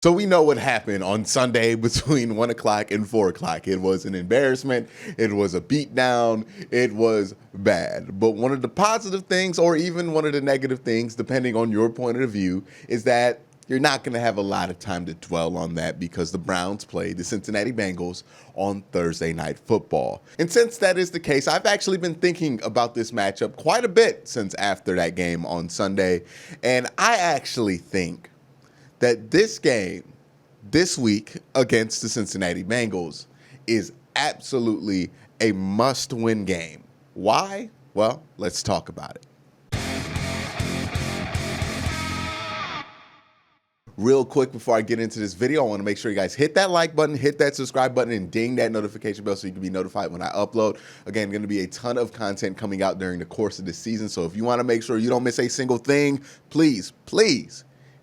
So we know what happened on Sunday between 1 o'clock and 4 o'clock. It was an embarrassment. It was a beatdown. It was bad. But one of the positive things, or even one of the negative things, depending on your point of view, is that you're not going to have a lot of time to dwell on that because the Browns played the Cincinnati Bengals on Thursday Night Football. And since that is the case, I've actually been thinking about this matchup quite a bit since after that game on Sunday. And I actually think that this game this week against the Cincinnati Bengals is absolutely a must-win game. Why? Well, let's talk about it. Real quick before I get into this video, I want to make sure you guys hit that like button, hit that subscribe button, and ding that notification bell so you can be notified when I upload. Again, going to be a ton of content coming out during the course of this season, so if you want to make sure you don't miss a single thing, please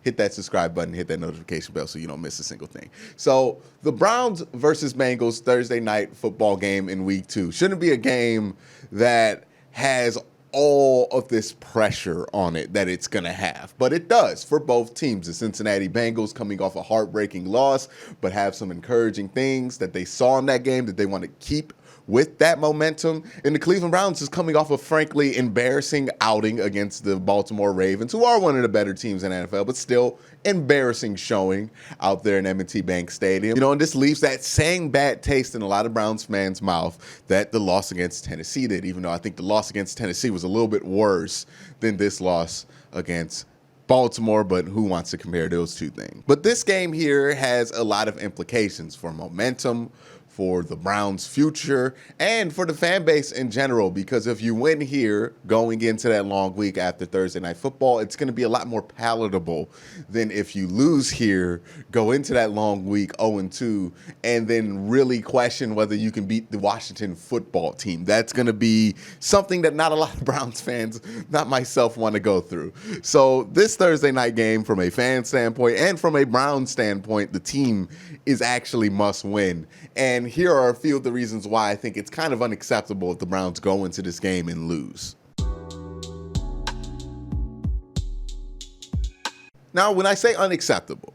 hit that subscribe button, hit that notification bell so you don't miss a single thing. So the Browns versus Bengals Thursday night football game in week 2 shouldn't be a game that has all of this pressure on it that it's going to have. But it does for both teams. The Cincinnati Bengals coming off a heartbreaking loss, but have some encouraging things that they saw in that game that they want to keep with that momentum. And the Cleveland Browns is coming off a frankly embarrassing outing against the Baltimore Ravens, who are one of the better teams in the NFL, but still embarrassing showing out there in M&T Bank Stadium. And this leaves that same bad taste in a lot of Browns fans' mouth that the loss against Tennessee did, even though I think the loss against Tennessee was a little bit worse than this loss against Baltimore, but who wants to compare those two things? But this game here has a lot of implications for momentum, for the Browns' future, and for the fan base in general, because if you win here going into that long week after Thursday Night Football, it's going to be a lot more palatable than if you lose here, go into that long week 0-2, and then really question whether you can beat the Washington football team. That's going to be something that not a lot of Browns fans, not myself, want to go through. So this Thursday night game, from a fan standpoint and from a Browns standpoint, the team is actually must win. And here are a few of the reasons why I think it's kind of unacceptable if the Browns go into this game and lose. Now, when I say unacceptable,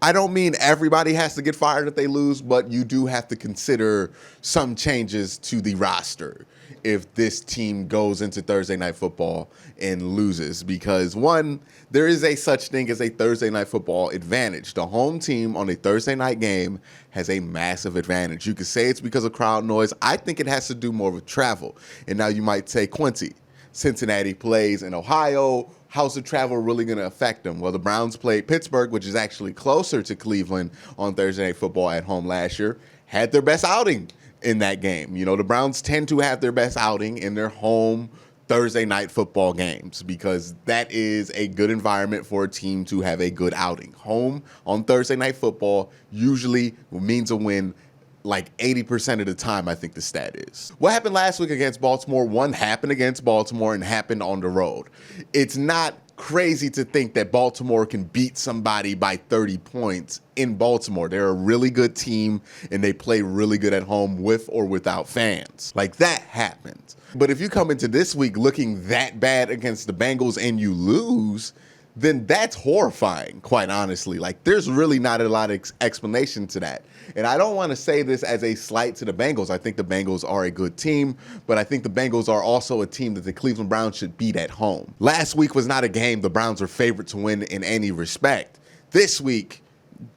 I don't mean everybody has to get fired if they lose, but you do have to consider some changes to the roster if this team goes into Thursday Night Football and loses. Because one, there is a such thing as a Thursday Night Football advantage. The home team on a Thursday night game has a massive advantage. You could say it's because of crowd noise. I think it has to do more with travel. And now you might say, Quincy, Cincinnati plays in Ohio. How's the travel really going to affect them? Well, the Browns played Pittsburgh, which is actually closer to Cleveland on Thursday Night Football at home last year, had their best outing in that game. The Browns tend to have their best outing in their home Thursday night football games because that is a good environment for a team to have a good outing. Home on Thursday night football usually means a win like 80% of the time, I think the stat is. What happened last week against Baltimore, one happened against Baltimore and happened on the road. It's not crazy to think that Baltimore can beat somebody by 30 points in Baltimore. They're a really good team and they play really good at home with or without fans. Like, that happens. But if you come into this week looking that bad against the Bengals and you lose, then that's horrifying, quite honestly. Like, there's really not a lot of explanation to that. And I don't want to say this as a slight to the Bengals. I think the Bengals are a good team, but I think the Bengals are also a team that the Cleveland Browns should beat at home. Last week was not a game the Browns are favored to win in any respect. This week,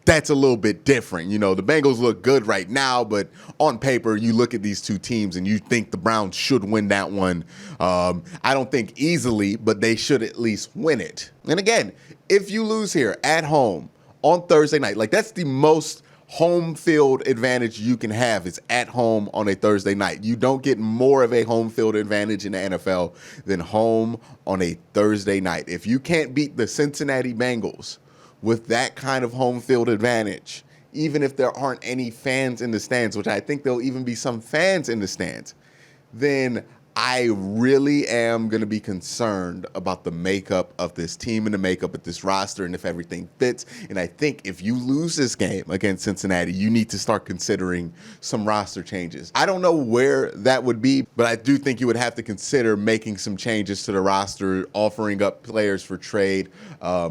that's a little bit different. The Bengals look good right now, but on paper, you look at these two teams and you think the Browns should win that one. I don't think easily, but they should at least win it. And again, if you lose here at home on Thursday night, like, that's the most home field advantage you can have, is at home on a Thursday night. You don't get more of a home field advantage in the NFL than home on a Thursday night. If you can't beat the Cincinnati Bengals with that kind of home field advantage, even if there aren't any fans in the stands, which I think there'll even be some fans in the stands, then I really am going to be concerned about the makeup of this team and the makeup of this roster and if everything fits. And I think if you lose this game against Cincinnati, you need to start considering some roster changes. I don't know where that would be, but I do think you would have to consider making some changes to the roster, offering up players for trade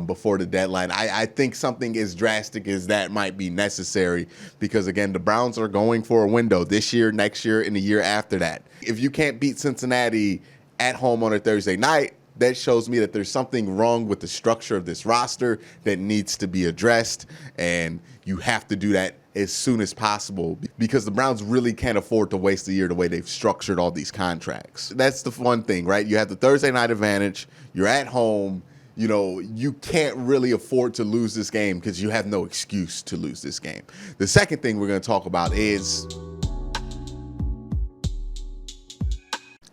before the deadline. I think something as drastic as that might be necessary because, again, the Browns are going for a window this year, next year, and the year after that. If you can't beat Cincinnati at home on a Thursday night, that shows me that there's something wrong with the structure of this roster that needs to be addressed, and you have to do that as soon as possible because the Browns really can't afford to waste a year the way they've structured all these contracts. That's the fun thing, right? You have the Thursday night advantage. You're at home. You know, you can't really afford to lose this game because you have no excuse to lose this game. The second thing we're going to talk about is,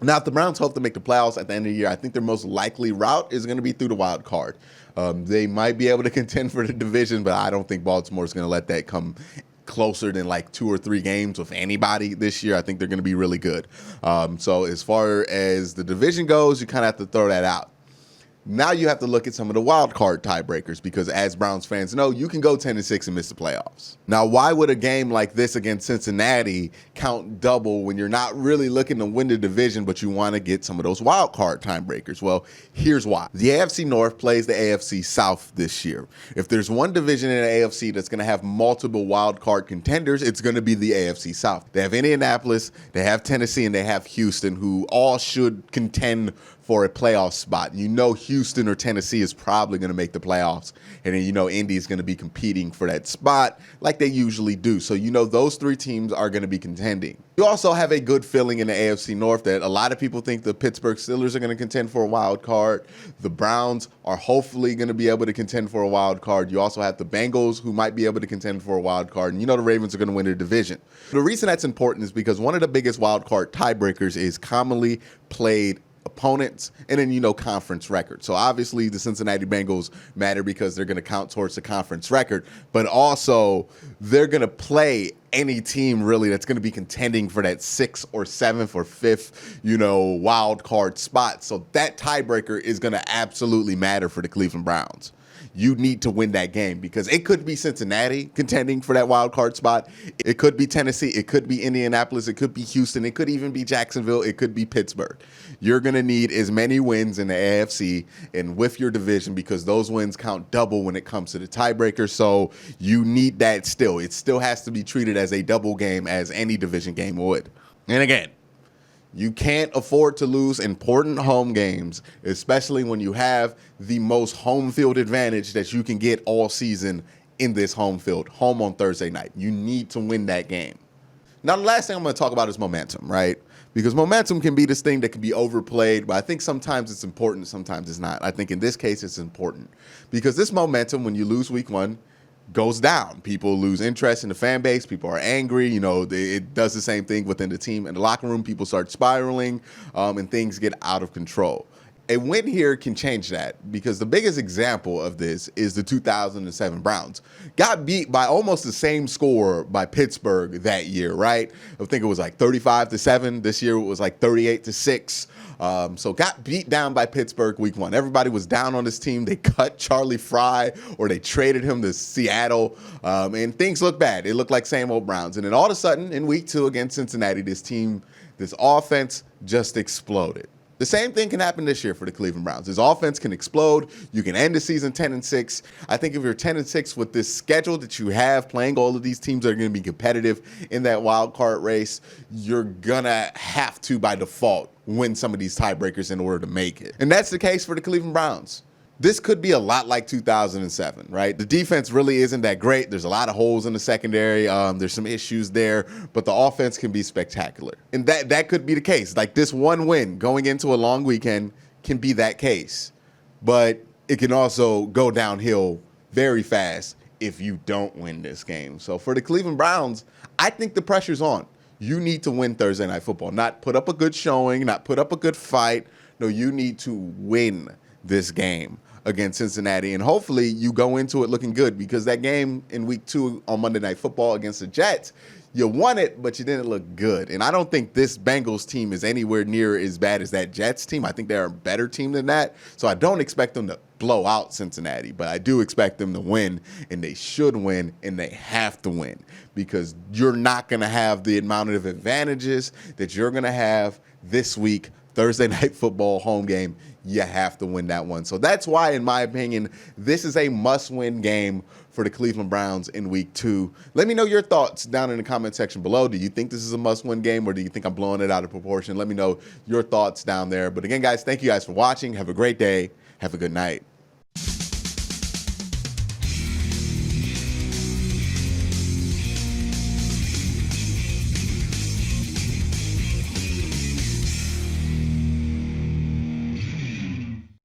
now, if the Browns hope to make the playoffs at the end of the year, I think their most likely route is going to be through the wild card. They might be able to contend for the division, but I don't think Baltimore is going to let that come closer than like 2 or 3 games with anybody this year. I think they're going to be really good. So as far as the division goes, you kind of have to throw that out. Now you have to look at some of the wild card tiebreakers because, as Browns fans know, you can go 10-6 and miss the playoffs. Now, why would a game like this against Cincinnati count double when you're not really looking to win the division, but you want to get some of those wild card tiebreakers? Well, here's why. The AFC North plays the AFC South this year. If there's one division in the AFC that's going to have multiple wild card contenders, it's going to be the AFC South. They have Indianapolis, they have Tennessee, and they have Houston, who all should contend for a playoff spot. You know Houston or Tennessee is probably going to make the playoffs, and then you know Indy is going to be competing for that spot like they usually do. So you know those 3 teams are going to be contending. You also have a good feeling in the AFC North that a lot of people think the Pittsburgh Steelers are going to contend for a wild card. The Browns are hopefully going to be able to contend for a wild card. You also have the Bengals, who might be able to contend for a wild card, and you know the Ravens are going to win their division. The reason that's important is because one of the biggest wild card tiebreakers is commonly played opponents and then, you know, conference record. So obviously the Cincinnati Bengals matter because they're going to count towards the conference record, but also they're going to play any team really that's going to be contending for that 6th or 7th or 5th, you know, wild card spot. So that tiebreaker is going to absolutely matter for the Cleveland Browns. You need to win that game because it could be Cincinnati contending for that wild card spot. It could be Tennessee. It could be Indianapolis. It could be Houston. It could even be Jacksonville. It could be Pittsburgh. You're going to need as many wins in the AFC and with your division because those wins count double when it comes to the tiebreaker. So you need that still. It still has to be treated as a double game as any division game would. And again, you can't afford to lose important home games, especially when you have the most home field advantage that you can get all season in this home field, home on Thursday night. You need to win that game. Now, the last thing I'm going to talk about is momentum, right? Because momentum can be this thing that can be overplayed, but I think sometimes it's important, sometimes it's not. I think in this case, it's important because this momentum, when you lose week 1, goes down. People lose interest in the fan base. People are angry. You know, it does the same thing within the team. In the locker room, people start spiraling and things get out of control. A win here can change that because the biggest example of this is the 2007 Browns. Got beat by almost the same score by Pittsburgh that year, right? I think it was like 35-7. This year it was like 38-6. So got beat down by Pittsburgh week 1. Everybody was down on this team. They cut Charlie Fry or they traded him to Seattle. And things looked bad. It looked like same old Browns. And then all of a sudden in week 2 against Cincinnati, this offense just exploded. The same thing can happen this year for the Cleveland Browns. This offense can explode. You can end the season 10-6. I think if you're 10-6 with this schedule that you have, playing all of these teams that are going to be competitive in that wild card race, you're going to have to, by default, win some of these tiebreakers in order to make it. And that's the case for the Cleveland Browns. This could be a lot like 2007, right? The defense really isn't that great. There's a lot of holes in the secondary. There's some issues there, but the offense can be spectacular. And that could be the case. Like this one win going into a long weekend can be that case, but it can also go downhill very fast if you don't win this game. So for the Cleveland Browns, I think the pressure's on. You need to win Thursday Night Football, not put up a good showing, not put up a good fight. No, you need to win this game against Cincinnati. And hopefully you go into it looking good, because that game in week 2 on Monday Night Football against the Jets, you won it, but you didn't look good. And I don't think this Bengals team is anywhere near as bad as that Jets team. I think they're a better team than that. So I don't expect them to blow out Cincinnati, but I do expect them to win, and they should win, and they have to win, because you're not going to have the amount of advantages that you're going to have this week, Thursday Night Football home game. You have to win that one. So that's why, in my opinion, this is a must-win game for the Cleveland Browns in week 2. Let me know your thoughts down in the comment section below. Do you think this is a must-win game, or do you think I'm blowing it out of proportion? Let me know your thoughts down there. But again, guys, thank you guys for watching. Have a great day. Have a good night.